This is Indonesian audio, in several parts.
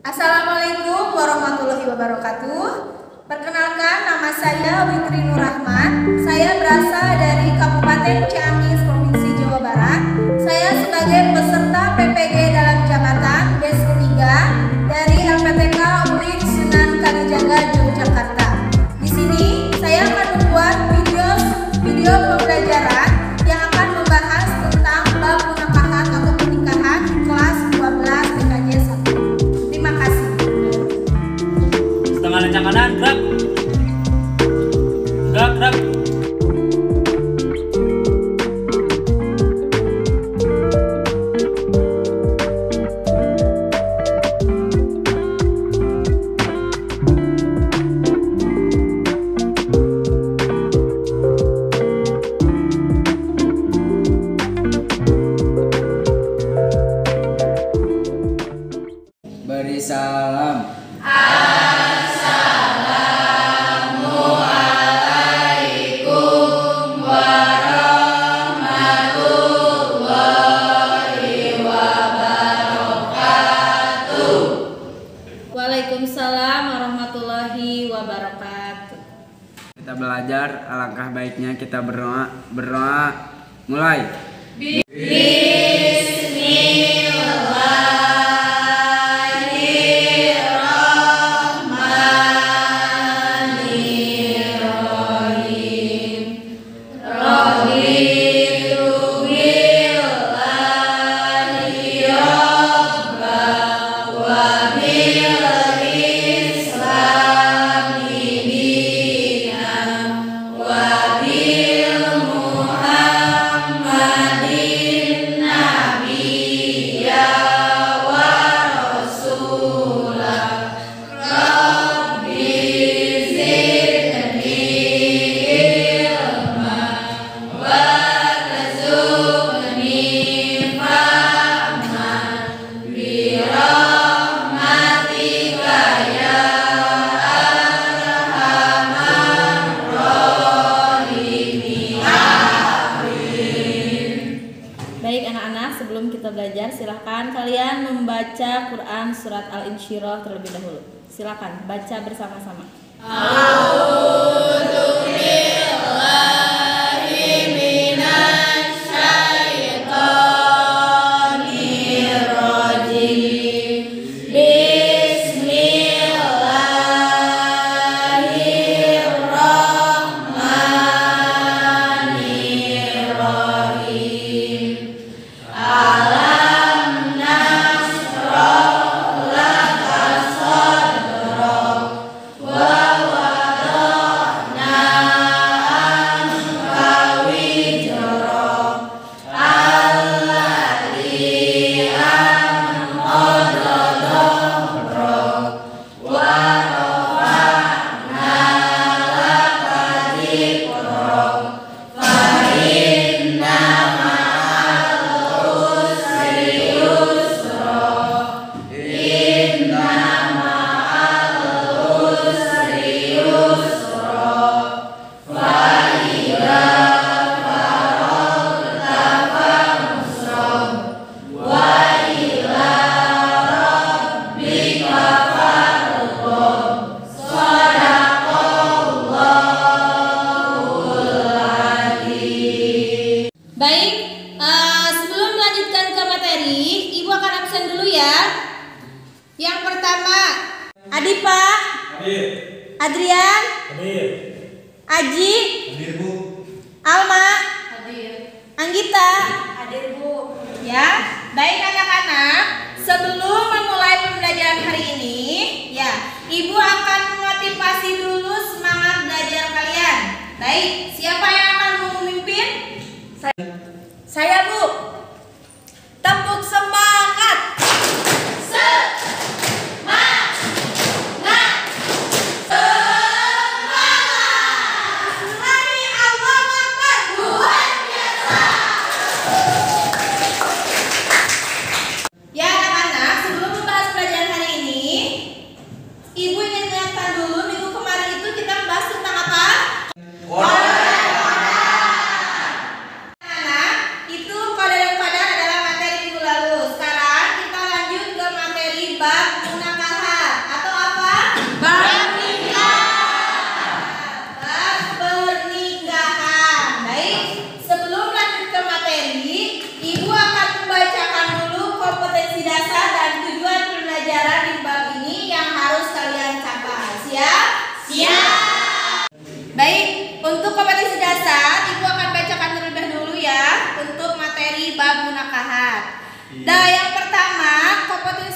Assalamualaikum warahmatullahi wabarakatuh. Perkenalkan, nama saya Witri Nur Rahman. Saya berasal dari Kabupaten Ciamis, Provinsi Jawa Barat. Saya sebagai peserta PPG dalam jabatan BES 3 dari LPTK UIN Sunan Kalijaga, Yogyakarta. Di sini saya akan membuat video pembelajaran yang akan membahas tentang bab munakahat atau pernikahan di kelas 12 PKJ 1. Terima kasih. Setengah lencang kanan, gerak. Gerak. Beri salam. Assalamualaikum warahmatullahi wabarakatuh. Waalaikumsalam warahmatullahi wabarakatuh. Kita belajar, alangkah baiknya kita berdoa. Mulai. Baik anak-anak, sebelum kita belajar, silahkan kalian membaca Quran Surat Al-Insyirah terlebih dahulu. Silahkan baca bersama-sama. Baik, sebelum melanjutkan ke materi, Ibu akan absen dulu ya. Yang pertama, Adipa, Hadir. Adrian, Hadir. Aji, Hadir, Bu. Alma, Hadir. Anggita. Hadir, Bu. Ya, baik anak-anak, sebelum memulai pembelajaran hari ini, ya, Ibu akan memotivasi dulu semangat belajar kalian. Baik, siapa yang akan memimpin? Saya, Bu. Tepuk semangat. Semangat. Semangat. Lari Allahu Akbar. Luar biasa. Ya anak-anak, sebelum membahas pelajaran hari ini, Ibu ingin ingatkan dulu minggu kemarin itu kita membahas tentang apa? Anak, itu pada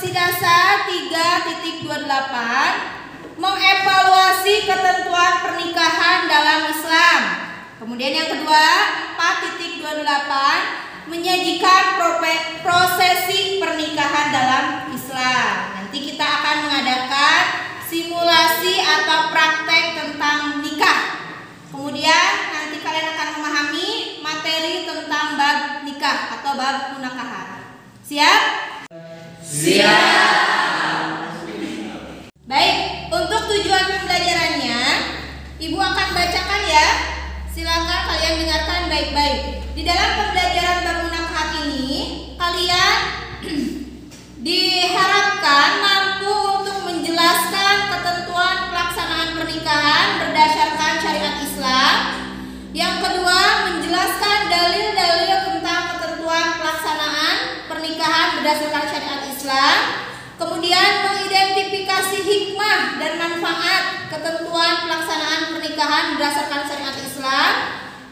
Kompetensi Dasar 3.28 mengevaluasi ketentuan pernikahan dalam Islam. Kemudian yang kedua 4.28 menyajikan prosesi pernikahan dalam Islam. Nanti kita akan mengadakan simulasi atau praktek tentang nikah. Kemudian nanti kalian akan memahami materi tentang bab nikah atau bab munakahat. Siap? Siap. Baik, untuk tujuan pembelajarannya Ibu akan bacakan ya. Silakan kalian dengarkan baik-baik. Di dalam pembelajaran bab munakahat ini kalian diharapkan mampu untuk menjelaskan ketentuan pelaksanaan pernikahan berdasarkan syariat Islam. Yang kedua, menjelaskan dalil-dalil tentang ketentuan pelaksanaan pernikahan berdasarkan syariat Islam. Kemudian mengidentifikasi hikmah dan manfaat ketentuan pelaksanaan pernikahan berdasarkan syariat Islam.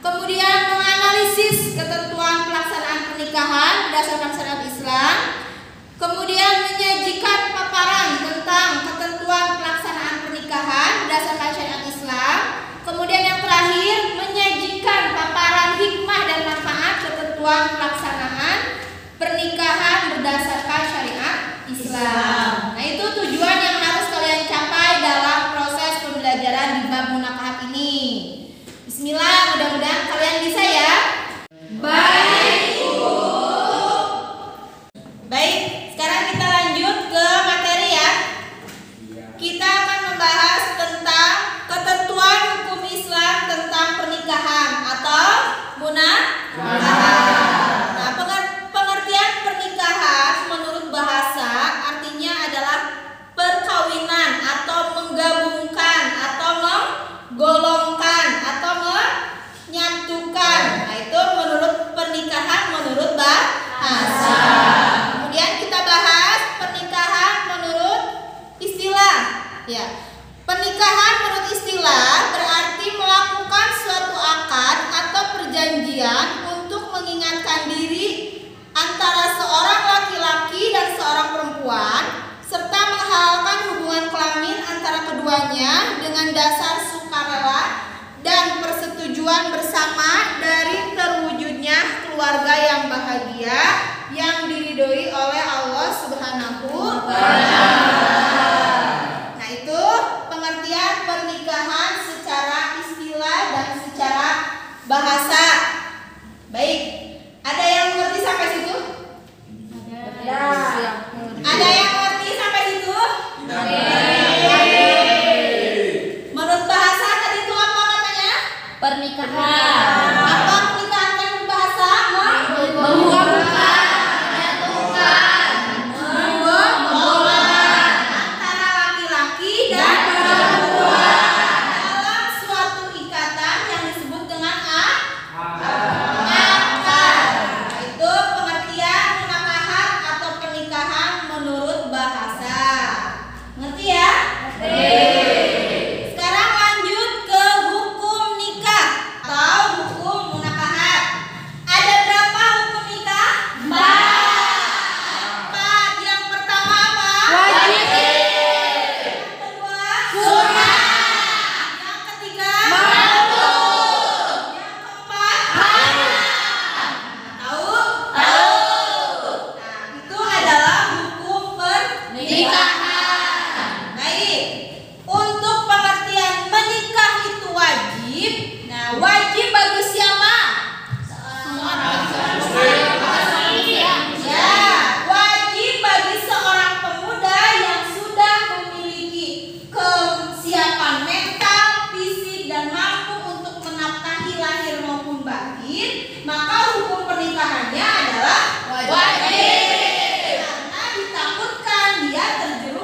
Kemudian menganalisis ketentuan pelaksanaan pernikahan berdasarkan syariat Islam. Kemudian menyajikan paparan tentang ketentuan pelaksanaan pernikahan berdasarkan syariat Islam. Kemudian yang terakhir, menyajikan paparan hikmah dan manfaat ketentuan pelaksanaan pernikahan berdasarkan syariat Islam. Nah, itu tujuan yang harus kalian capai dalam proses pembelajaran di bab munakahat ini. Bismillah, mudah-mudahan kalian bisa ya. Baik, Bu. Baik, sekarang kita lanjut ke materi ya. Kita akan membahas tentang ketentuan hukum Islam tentang pernikahan atau munakahat. Nah, pengertian pernikahan menurut bahasa artinya adalah perkawinan atau menggabungkan atau menggolongkan atau menyatukan. Nah, itu menurut pernikahan menurut bahasa. Kemudian kita bahas pernikahan menurut istilah. Ya. Pernikahan menurut istilah berarti melakukan suatu akad atau perjanjian untuk mengingatkan diri antara seorang laki-laki dan seorang perempuan serta menghalalkan hubungan kelamin antara keduanya dengan dasar sukarela dan persetujuan bersama dari terwujudnya keluarga yang bahagia yang diridhoi oleh Allah Subhanahu wa Ta'ala. Nah, itu pengertian pernikahan secara istilah dan secara bahasa. Baik, ada yang mengerti sampai situ? Ada yang mengerti sampai situ? Menurut bahasa tadi itu apa katanya? Pernikahan. Apa pernikahan kan bahasa? Menggabungkan, menyatukan, Menggolongkan antara laki-laki dan perempuan dalam suatu ikatan yang disebut dengan akad. Itu pengertian munakahat atau pernikahan menurut bahasa. Ngerti ya? Sekarang lanjut ke hukum nikah atau hukum munakahat. Ada berapa hukum nikah? 4. Yang pertama apa? wajib, Yang kedua? sunnah, Yang ketiga? makruh, Yang keempat? haram. Tahu? Tahu. Nah, itu adalah hukum pernikahan. Baik. Untuk pengertian menikah itu wajib. Nah, wajib bagi siapa? Ya, wajib bagi seorang pemuda yang sudah memiliki kesiapan mental, fisik, dan mampu untuk menafkahi lahir maupun batin, maka hukum pernikahannya adalah wajib. Karena ditakutkan dia terjerumus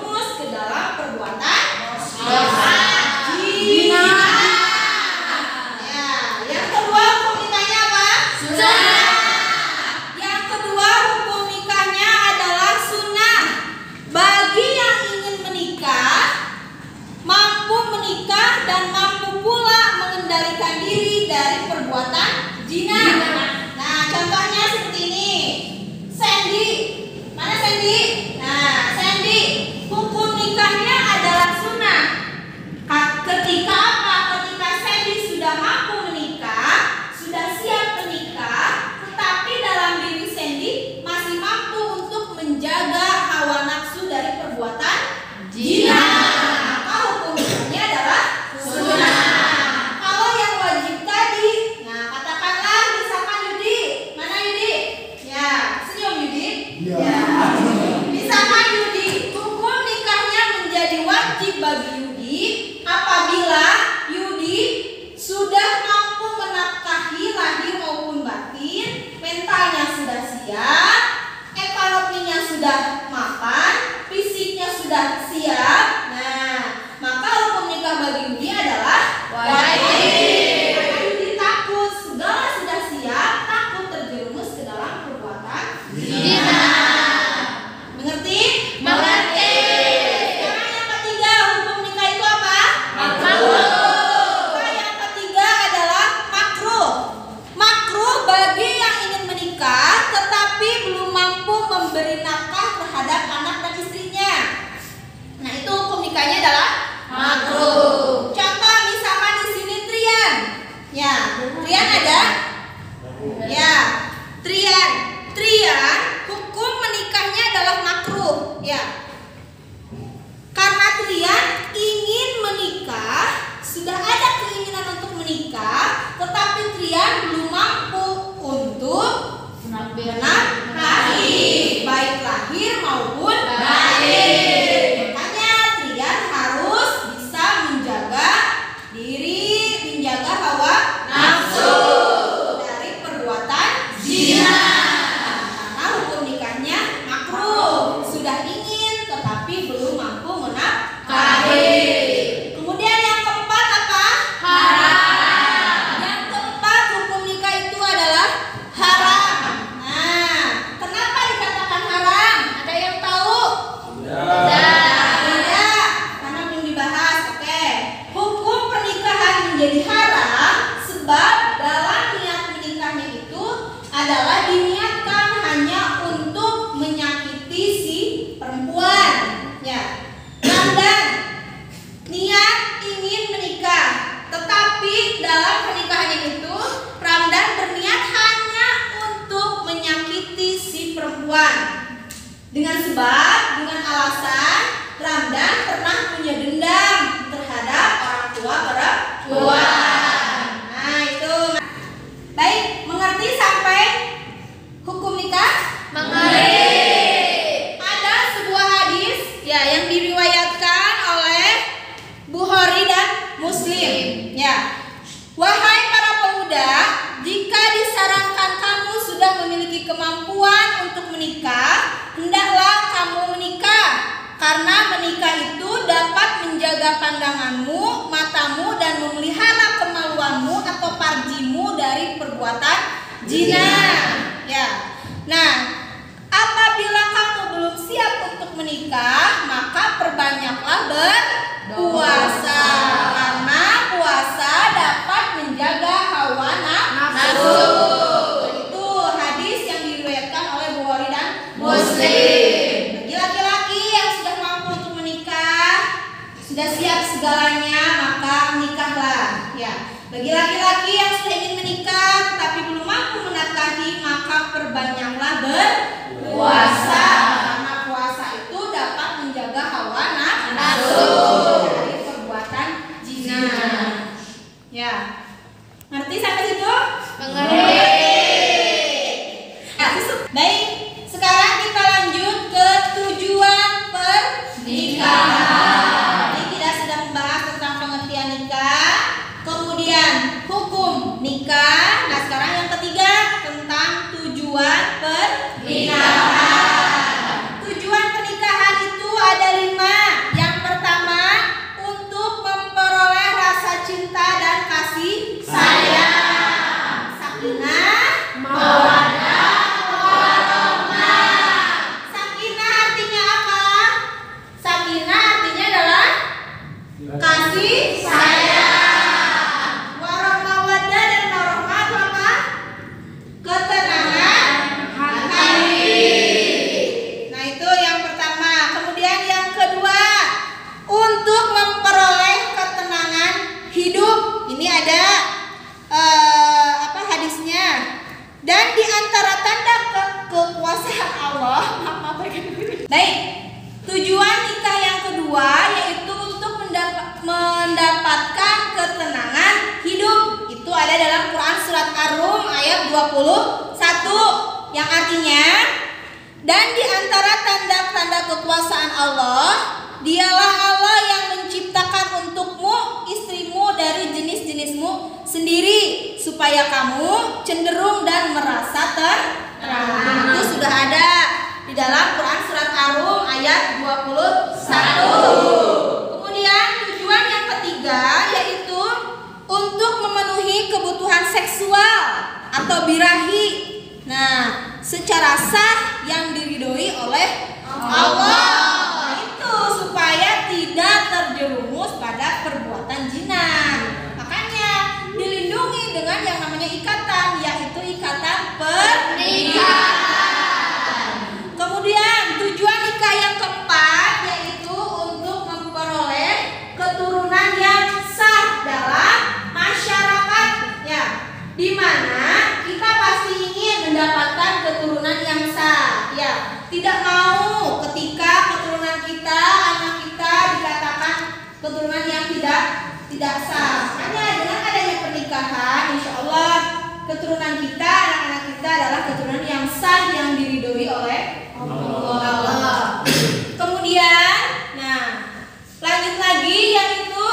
untuk menikah, hendaklah kamu menikah, karena menikah itu dapat menjaga pandanganmu, matamu, dan memelihara kemaluanmu atau farjimu dari perbuatan zina. Ya. Nah, apabila kamu belum siap untuk menikah, maka perbanyaklah berpuasa, karena puasa dapat menjaga hawa nafsu. Itu hadis yang diriwayatkan oleh Bukhari dan Muslim. Bagi laki-laki yang sudah mampu untuk menikah, sudah siap segalanya, maka menikahlah. Ya. Bagi laki-laki yang sudah ingin menikah tetapi belum mampu menafkahi, maka perbanyaklah berpuasa, karena puasa itu dapat menjaga hawa nafsu dari perbuatan zina. Ya, ngerti sampai situ? Mengerti. Baik, sekarang kita lanjut ke tujuan pernikahan. Jadi kita sudah membahas tentang pengertian nikah, kemudian hukum nikah. Nah, sekarang yang ketiga tentang tujuan pernikahan. Tujuan pernikahan itu ada 5. Yang pertama, untuk memperoleh rasa cinta dan kasih sayang, sakinah, mawaddah, warahmah. Sakinah artinya apa? Sakinah artinya adalah kasih sayang. Warahmah dan warahmah itu apa? Ketenangan hati. Nah, itu yang pertama. Kemudian yang kedua, untuk memperoleh ketenangan hidup. Ini ada hadisnya. Dan di antara tanda kekuasaan Allah, baik, tujuan nikah yang kedua yaitu untuk mendapatkan ketenangan hidup. Itu ada dalam Quran surat Ar-Rum ayat 21, yang artinya, dan di antara tanda-tanda kekuasaan Allah, dialah Allah yang menciptakan untukmu istrimu dari jenis-jenismu sendiri, supaya kamu cenderung dan merasa terang. Itu sudah ada di dalam Quran surat Ar-Rum ayat 21. Kemudian tujuan yang ketiga yaitu untuk memenuhi kebutuhan seksual atau birahi. Nah, secara sah yang diridhoi oleh Allah. Nah, itu supaya tidak terjerumus pada perbuatan zina. Makanya dilindungi dengan yang namanya ikatan, yaitu ikatan pernikahan. Kemudian tujuan nikah yang keempat yaitu untuk memperoleh keturunan yang sah dalam masyarakat, ya, di mana kita pasti ingin mendapatkan keturunan yang sah, ya. Tidak mau ketika keturunan kita, anak kita dikatakan keturunan yang tidak sah. Makanya dengan adanya pernikahan, insya Allah keturunan kita, anak-anak kita adalah keturunan yang sah, yang diridhoi oleh Allah. Kemudian, nah, lanjut lagi yaitu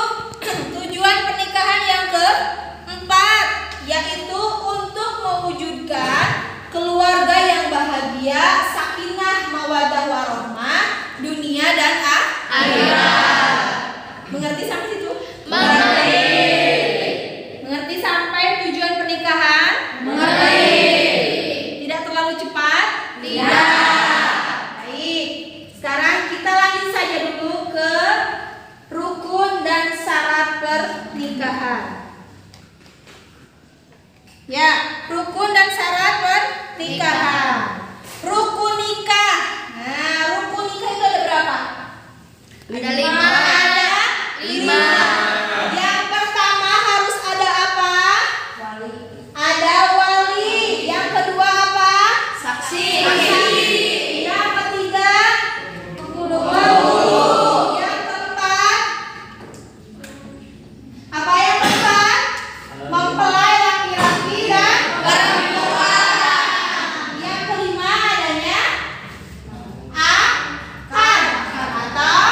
tujuan pernikahan yang keempat yaitu untuk mewujudkan keluarga yang bahagia, sakinah, mawaddah, warahmah, dunia dan akhirat. Mengerti sampai situ? Mengerti. Mengerti sampai tujuan pernikahan? Mengerti. Tidak terlalu cepat? Tidak. Baik. Sekarang kita lanjut saja dulu ke rukun dan syarat pernikahan. Ya, rukun dan syarat pernikahan. Rukun nikah. Nah, rukun nikah itu ada berapa? Ada 5. Ada 5. Yang pertama harus ada apa? Wali. Ada wali. Yang kedua apa? Saksi. Yang ketiga penghulu. Yang keempat apa? Yang keempat mempelai laki-laki dan perempuan. Yang kelima adanya akad atau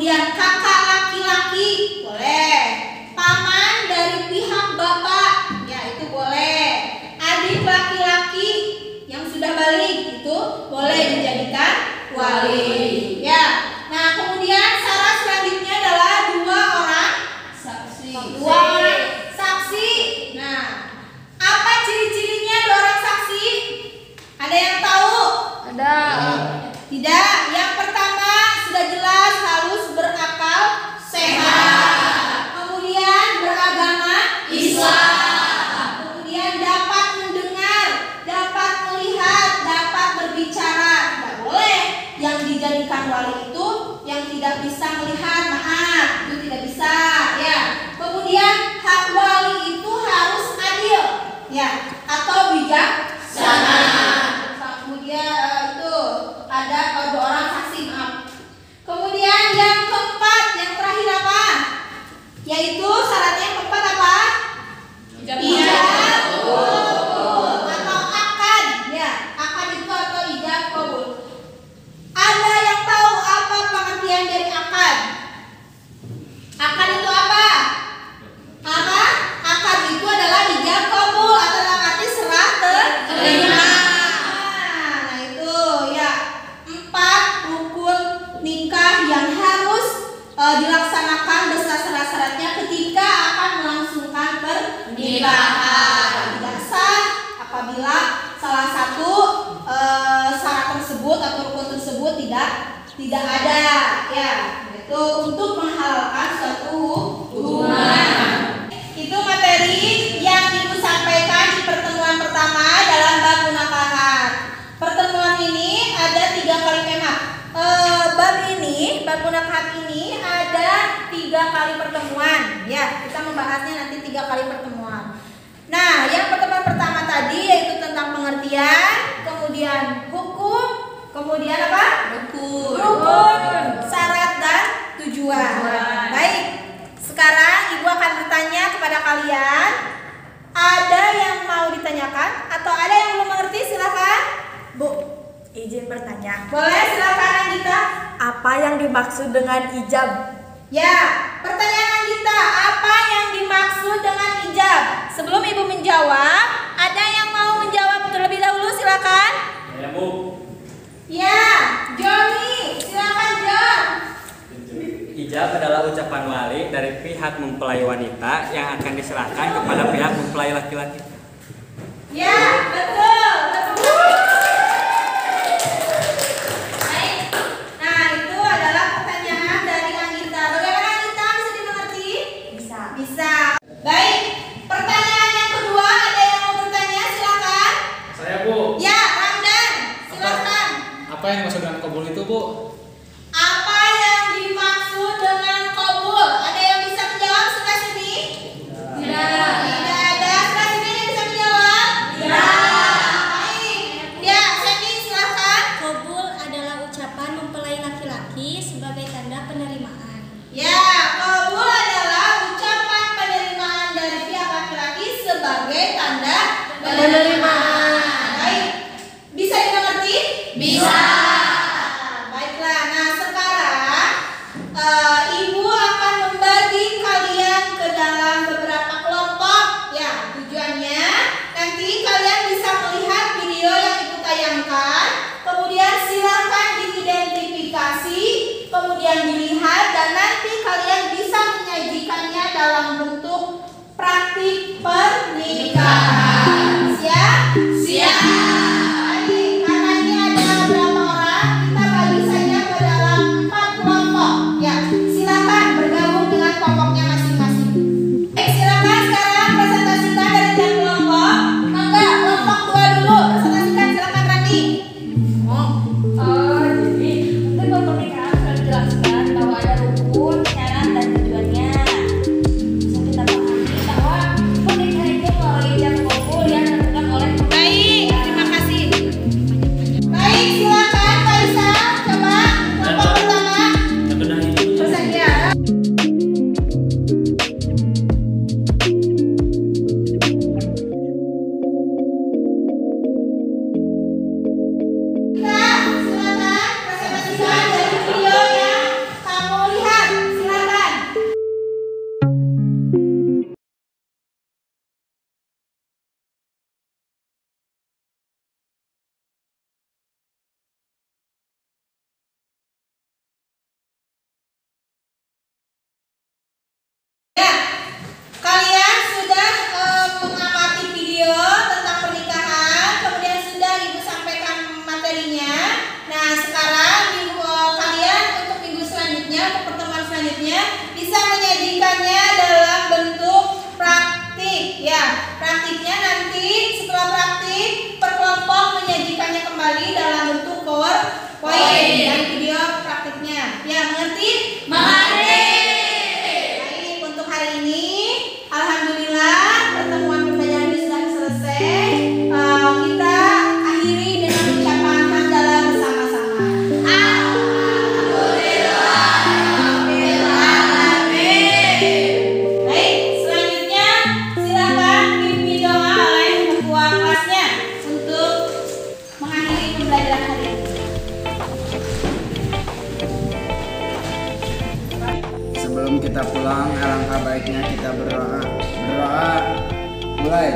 kemudian kakak laki-laki boleh, paman dari pihak bapak ya itu boleh, adik laki-laki yang sudah balik itu boleh dijadikan wali ya. Nah kemudian syarat selanjutnya adalah dua orang saksi. Nah apa ciri-cirinya dua orang saksi? Ada yang tahu? Ada. Tidak. Yang pertama sudah jelas harus berakal sehat. Kemudian beragama Islam. Kemudian dapat mendengar, dapat melihat, dapat berbicara. Tidak boleh yang dijadikan wali itu yang tidak bisa melihat, maaf, itu tidak bisa ya. Kemudian hak wali itu harus adil ya atau bijaksana. Kemudian itu ada dua orang saksi, maaf. Kemudian yang keempat, yang terakhir apa? Yaitu syaratnya yang keempat apa? Ijab qabul atau akad ya. Akad itu atau ijab qabul. Ada yang tahu apa pengertian dari akad? Akad itu apa? Apa? Akad itu adalah ijab qabul atau dalam arti serah terima. Nah itu ya 4 rukun nikah yang harus dilaksanakan beserta syarat-syaratnya ketika akan melangsungkan pernikahan. Tidak sah apabila salah satu syarat tersebut atau rukun tersebut tidak ada ya. Itu untuk menghalalkan suatu hubungan. Itu materi yang Ibu sampaikan di pertemuan pertama dalam bab munakahat. Pertemuan ini ada 3 kali tema. Bab munakahat ini ada 3 kali pertemuan. Ya, kita membahasnya nanti 3 kali pertemuan. Nah, yang pertemuan pertama tadi yaitu tentang pengertian, kemudian hukum, kemudian apa? Rukun, syarat dan tujuan. Baik. Sekarang Ibu akan bertanya kepada kalian. Ada yang mau ditanyakan atau ada yang belum mengerti? Silakan. Bu, izin bertanya. Boleh, silakan Anggita. Apa yang dimaksud dengan ijab? Ya, pertanyaan Anggita, apa yang dimaksud dengan ijab? Sebelum Ibu menjawab, ada yang mau menjawab terlebih dahulu? Silakan. Ya Bu. Ya, Joni, silakan Jon. Ijab adalah ucapan wali dari pihak mempelai wanita yang akan diserahkan kepada pihak mempelai laki-laki. Ya, betul. Baik. Nah, itu adalah pertanyaan dari Anggita. Bagaimana Anggita, bisa dimengerti? Bisa. Baik. Pertanyaan yang kedua, ada yang mau bertanya? Silakan. Saya Bu. Ya, Ramdan, silakan. Apa yang dimaksud dengan qabul itu Bu? Apa yang dimaksud dengan qabul? Ada yang bisa menjawab sebelah sini? Tidak. Tidak ada. Sebelah sini yang bisa menjawab? Tidak. Baik. Ya, Sandy silakan. Qabul adalah ucapan mempelai laki-laki sebagai tanda penerimaan. Ya, qabul adalah ucapan penerimaan dari pihak laki-laki sebagai tanda penerimaan. Baik. Bisa dimengerti? Bisa. Baiklah. Nah, sekarang Ibu akan membagi kalian ke dalam beberapa kelompok. Ya, tujuannya nanti kalian bisa melihat video yang Ibu tayangkan. Kemudian silakan diidentifikasi, kemudian dilihat dan nanti kalian bisa menyajikannya dalam bentuk praktik pernikahan. Siap? Siap. Baik, karena ini ada berapa orang, kita bagi saja ke dalam 4 kelompok. Ya, silakan bergabung dengan kelompoknya masing-masing. Baik, silakan sekarang presentasikan dari tiap kelompok. Enggak, kelompok 2 dulu. Presentasikan, silakan Randi. Jadi untuk pernikahan sudah dijelaskan bahwa ada rukun, syarat dan tujuannya. Bisa kita pahami bahwa pernikahan itu melalui Sebelum kita pulang, alangkah baiknya kita berdoa. Berdoa. Mulai.